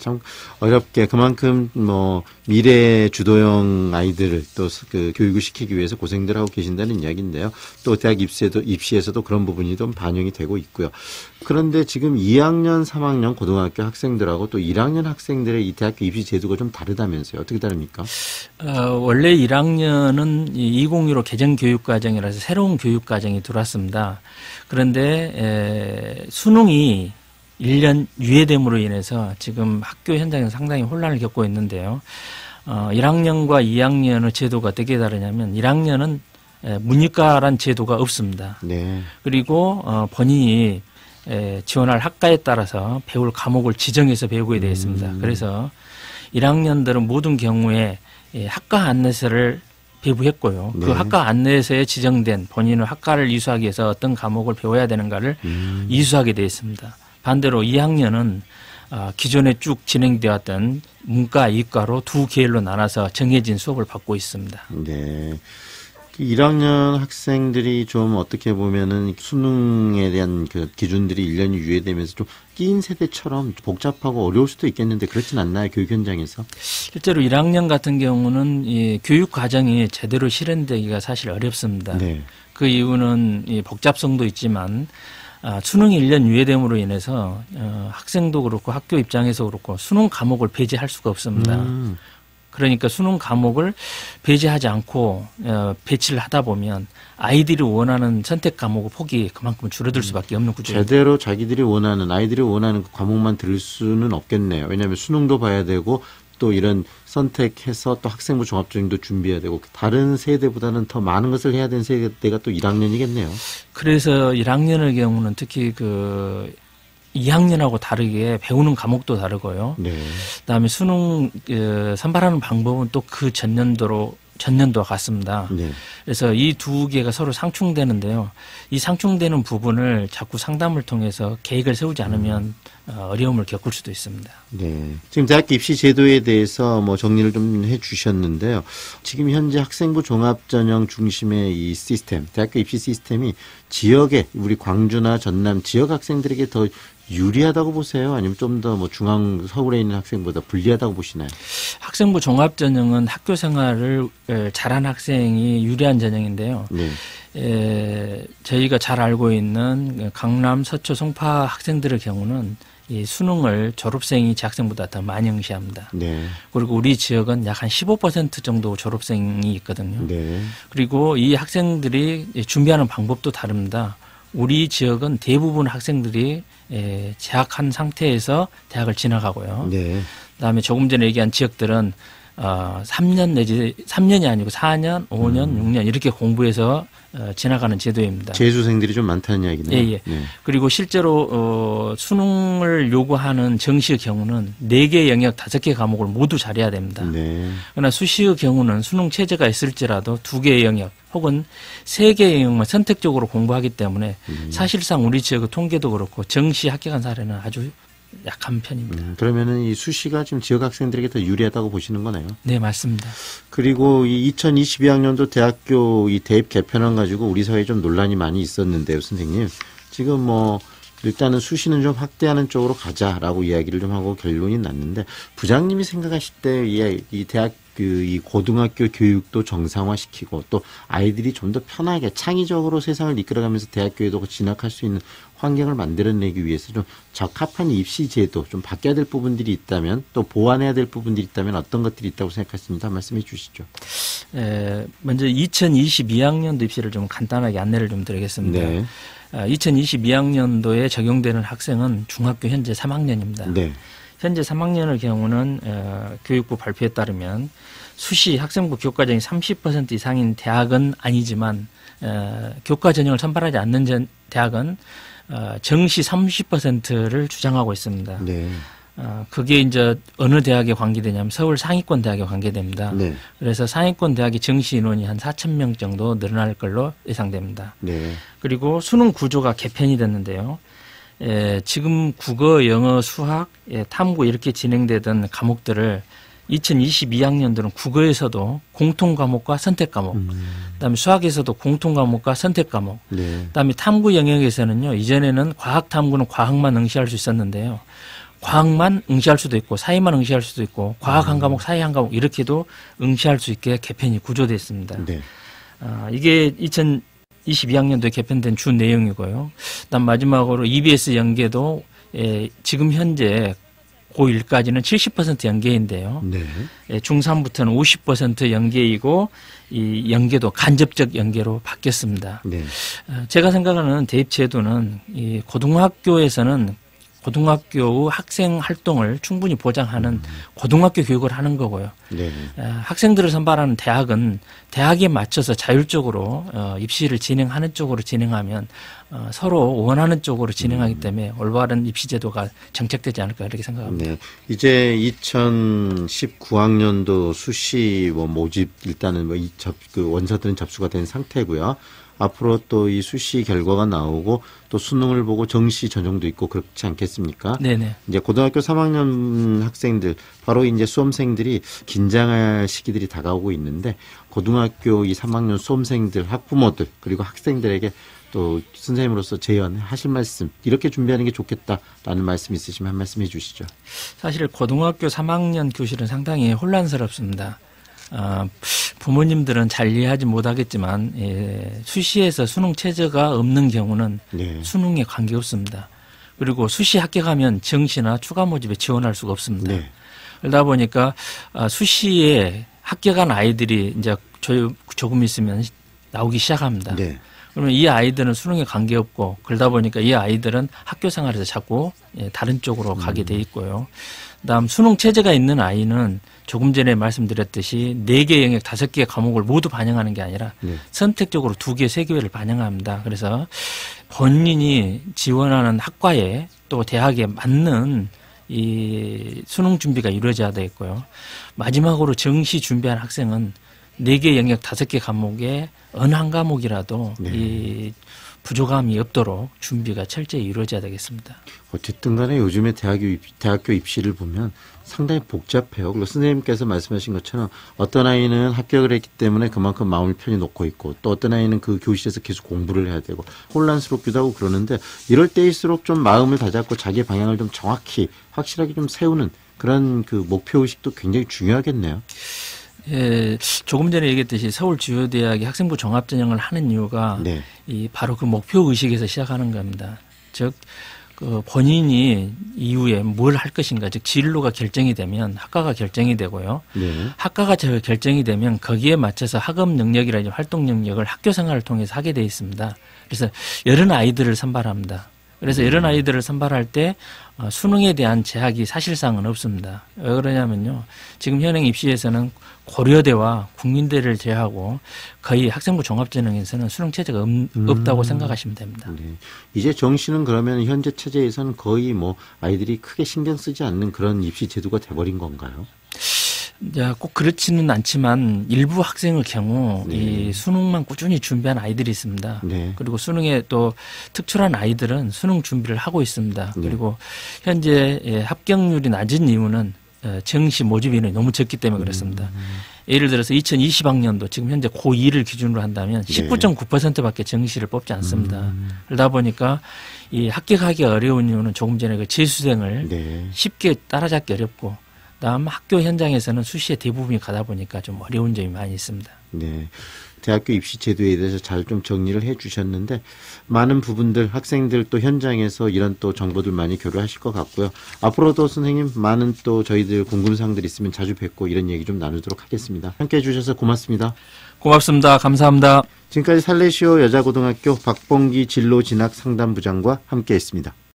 참 어렵게 그만큼 뭐 미래 주도형 아이들을 또 그 교육을 시키기 위해서 고생들 하고 계신다는 이야기인데요. 또 대학 입시에서도 그런 부분이 좀 반영이 되고 있고요. 그런데 지금 2학년, 3학년 고등학교 학생들하고 또 1학년 학생들의 이 대학교 입시 제도가 좀 다르다면서요. 어떻게 다릅니까? 원래 1학년은 2015 개정교육과정이라서 새로운 교육과정이 들어왔습니다. 그런데 수능이 1년 유예됨으로 인해서 지금 학교 현장에서 상당히 혼란을 겪고 있는데요. 1학년과 2학년의 제도가 어떻게 다르냐면 1학년은 문이과란 제도가 없습니다. 네. 그리고 본인이 지원할 학과에 따라서 배울 과목을 지정해서 배우게 되어 있습니다. 그래서 1학년들은 모든 경우에 학과 안내서를 배부했고요. 네. 그 학과 안내서에 지정된 본인의 학과를 이수하기 위해서 어떤 과목을 배워야 되는가를 이수하게 되어 있습니다. 반대로 2학년은 기존에 쭉 진행되었던 문과, 이과로 두 계열로 나눠서 정해진 수업을 받고 있습니다. 네. 1학년 학생들이 좀 어떻게 보면은 수능에 대한 그 기준들이 1년이 유예되면서 좀 끼인 세대처럼 복잡하고 어려울 수도 있겠는데 그렇진 않나요? 교육 현장에서? 실제로 1학년 같은 경우는 이 교육 과정이 제대로 실현되기가 사실 어렵습니다. 네. 그 이유는 이 복잡성도 있지만 수능이 1년 유예됨으로 인해서 학생도 그렇고 학교 입장에서 그렇고 수능 과목을 배제할 수가 없습니다. 그러니까 수능 과목을 배제하지 않고 배치를 하다 보면 아이들이 원하는 선택 과목의 폭이 그만큼 줄어들 수밖에 없는 구조입니다. 제대로 자기들이 원하는 아이들이 원하는 그 과목만 들을 수는 없겠네요. 왜냐하면 수능도 봐야 되고 또 이런 선택해서 또 학생부 종합전형도 준비해야 되고 다른 세대보다는 더 많은 것을 해야 되는 세대가 또 1학년이겠네요. 그래서 1학년의 경우는 특히 그 2학년하고 다르게 배우는 과목도 다르고요. 네. 그다음에 수능 선발하는 방법은 또 그 전년도와 같습니다. 네. 그래서 이 두 개가 서로 상충되는데요. 이 상충되는 부분을 자꾸 상담을 통해서 계획을 세우지 않으면 어려움을 겪을 수도 있습니다. 네. 지금 대학교 입시 제도에 대해서 뭐 정리를 좀 해 주셨는데요. 지금 현재 학생부 종합전형 중심의 이 시스템, 대학교 입시 시스템이 지역에 우리 광주나 전남 지역 학생들에게 더 유리하다고 보세요? 아니면 좀 더 뭐 중앙 서울에 있는 학생보다 불리하다고 보시나요? 학생부 종합전형은 학교 생활을 잘한 학생이 유리한 전형인데요. 네. 저희가 잘 알고 있는 강남, 서초, 송파 학생들의 경우는 이 수능을 졸업생이 재학생보다 더 많이 응시합니다. 네. 그리고 우리 지역은 약 한 15% 정도 졸업생이 있거든요. 네. 그리고 이 학생들이 준비하는 방법도 다릅니다. 우리 지역은 대부분 학생들이 재학한 상태에서 대학을 진학하고요. 네. 그다음에 조금 전에 얘기한 지역들은 3년 내지 3년이 아니고 4년, 5년, 6년 이렇게 공부해서 지나가는 제도입니다. 재수생들이 좀 많다는 이야기네요. 예, 예. 네. 그리고 실제로 수능을 요구하는 정시의 경우는 4개 영역 5개 과목을 모두 잘해야 됩니다. 네. 그러나 수시의 경우는 수능 체제가 있을지라도 2개의 영역 혹은 3개의 영역만 선택적으로 공부하기 때문에 사실상 우리 지역의 통계도 그렇고 정시 합격한 사례는 아주 약한 편입니다. 그러면은 이 수시가 지금 지역 학생들에게 더 유리하다고 보시는 거네요. 네, 맞습니다. 그리고 이 2022학년도 대학교 이 대입 개편안 가지고 우리 사회에 좀 논란이 많이 있었는데요, 선생님. 지금 뭐 일단은 수시는 좀 확대하는 쪽으로 가자라고 이야기를 좀 하고 결론이 났는데 부장님이 생각하실 때 이 대학 이 고등학교 교육도 정상화시키고 또 아이들이 좀 더 편하게 창의적으로 세상을 이끌어가면서 대학교에도 진학할 수 있는 환경을 만들어내기 위해서 좀 적합한 입시 제도 좀 바뀌어야 될 부분들이 있다면 또 보완해야 될 부분들이 있다면 어떤 것들이 있다고 생각하십니까? 말씀해 주시죠. 먼저 2022학년도 입시를 좀 간단하게 안내를 좀 드리겠습니다. 네. 2022학년도에 적용되는 학생은 중학교 현재 3학년입니다. 네. 현재 3학년의 경우는 교육부 발표에 따르면 수시 학생부 교과전이 30% 이상인 대학은 아니지만 교과 전형을 선발하지 않는 대학은 정시 30%를 주장하고 있습니다. 네. 그게 이제 어느 대학에 관계되냐면 서울 상위권 대학에 관계됩니다. 네. 그래서 상위권 대학의 정시 인원이 한 4,000명 정도 늘어날 걸로 예상됩니다. 네. 그리고 수능 구조가 개편이 됐는데요. 지금 국어, 영어, 수학, 탐구 이렇게 진행되던 과목들을 2022학년도는 국어에서도 공통 과목과 선택 과목, 그다음에 수학에서도 공통 과목과 선택 과목, 네. 그다음에 탐구 영역에서는요. 이전에는 과학 탐구는 과학만 응시할 수 있었는데요. 과학만 응시할 수도 있고 사회만 응시할 수도 있고 과학 한 과목, 사회 한 과목 이렇게도 응시할 수 있게 개편이 구조되어 있습니다. 네. 이게 2022학년도에 개편된 주 내용이고요. 그다음 마지막으로 EBS 연계도 지금 현재 고1까지는 70% 연계인데요. 네. 중3부터는 50% 연계이고 이 연계도 간접적 연계로 바뀌었습니다. 네. 제가 생각하는 대입 제도는 이 고등학교에서는 고등학교 학생 활동을 충분히 보장하는 고등학교 교육을 하는 거고요. 네. 학생들을 선발하는 대학은 대학에 맞춰서 자율적으로 입시를 진행하는 쪽으로 진행하면 서로 원하는 쪽으로 진행하기 때문에 올바른 입시 제도가 정착되지 않을까 이렇게 생각합니다. 네. 이제 2019학년도 수시 모집 일단은 그 원서들은 접수가 된 상태고요. 앞으로 또 이 수시 결과가 나오고 또 수능을 보고 정시 전형도 있고 그렇지 않겠습니까? 네네. 이제 고등학교 3학년 학생들 바로 이제 수험생들이 긴장할 시기들이 다가오고 있는데 고등학교 이 3학년 수험생들 학부모들 그리고 학생들에게 또 선생님으로서 제언하실 말씀 이렇게 준비하는 게 좋겠다라는 말씀 있으시면 한 말씀 해주시죠. 사실 고등학교 3학년 교실은 상당히 혼란스럽습니다. 부모님들은 잘 이해하지 못하겠지만 수시에서 수능 최저가 없는 경우는 네. 수능에 관계없습니다. 그리고 수시 합격하면 정시나 추가 모집에 지원할 수가 없습니다. 네. 그러다 보니까 수시에 합격한 아이들이 이제 조금 있으면 나오기 시작합니다. 네. 그러면 이 아이들은 수능에 관계없고 그러다 보니까 이 아이들은 학교 생활에서 자꾸 다른 쪽으로 가게 돼 있고요. 그다음 수능 체제가 있는 아이는 조금 전에 말씀드렸듯이 4개 영역 5개의 과목을 모두 반영하는 게 아니라 네. 선택적으로 2개, 3개를 반영합니다. 그래서 본인이 지원하는 학과에 또 대학에 맞는 이 수능 준비가 이루어져야 되겠고요. 마지막으로 정시 준비한 학생은 4개 영역 5개 과목에 어느 한 과목이라도 네. 이 부족함이 없도록 준비가 철저히 이루어져야 되겠습니다. 어쨌든 간에 요즘에 대학교 입시를 보면 상당히 복잡해요. 그리고 선생님께서 말씀하신 것처럼 어떤 아이는 합격을 했기 때문에 그만큼 마음을 편히 놓고 있고 또 어떤 아이는 그 교실에서 계속 공부를 해야 되고 혼란스럽기도 하고 그러는데 이럴 때일수록 좀 마음을 다잡고 자기 방향을 좀 정확히 확실하게 좀 세우는 그런 그 목표의식도 굉장히 중요하겠네요. 예, 조금 전에 얘기했듯이 서울주요대학이 학생부 종합전형을 하는 이유가 네. 바로 그 목표 의식에서 시작하는 겁니다. 즉, 그 본인이 이후에 뭘 할 것인가, 즉 진로가 결정이 되면 학과가 결정이 되고요. 네. 학과가 결정이 되면 거기에 맞춰서 학업 능력이라든지 활동 능력을 학교 생활을 통해서 하게 돼 있습니다. 그래서 여러 아이들을 선발합니다. 그래서 이런 아이들을 선발할 때 수능에 대한 제약이 사실상은 없습니다. 왜 그러냐면요. 지금 현행 입시에서는 고려대와 국민대를 제외하고 거의 학생부 종합전형에서는 수능 체제가 없다고 생각하시면 됩니다. 네. 이제 정시는 그러면 현재 체제에서는 거의 뭐 아이들이 크게 신경 쓰지 않는 그런 입시 제도가 돼버린 건가요? 꼭 그렇지는 않지만 일부 학생의 경우 네. 이 수능만 꾸준히 준비한 아이들이 있습니다. 네. 그리고 수능에 또 특출한 아이들은 수능 준비를 하고 있습니다. 네. 그리고 현재 합격률이 낮은 이유는 정시 모집 인원이 너무 적기 때문에 그렇습니다. 예를 들어서 2020학년도 지금 현재 고2를 기준으로 한다면 19.9%밖에 정시를 뽑지 않습니다. 그러다 보니까 이 합격하기 어려운 이유는 조금 전에 그 재수생을 네. 쉽게 따라잡기 어렵고 다음 학교 현장에서는 수시에 대부분이 가다 보니까 좀 어려운 점이 많이 있습니다. 네. 대학교 입시 제도에 대해서 잘 좀 정리를 해 주셨는데 많은 부분들 학생들 또 현장에서 이런 또 정보들 많이 교류하실 것 같고요. 앞으로도 선생님 많은 또 저희들 궁금사항들 있으면 자주 뵙고 이런 얘기 좀 나누도록 하겠습니다. 함께 해 주셔서 고맙습니다. 고맙습니다. 감사합니다. 지금까지 살레시오 여자고등학교 박봉기 진로진학상담부장과 함께했습니다.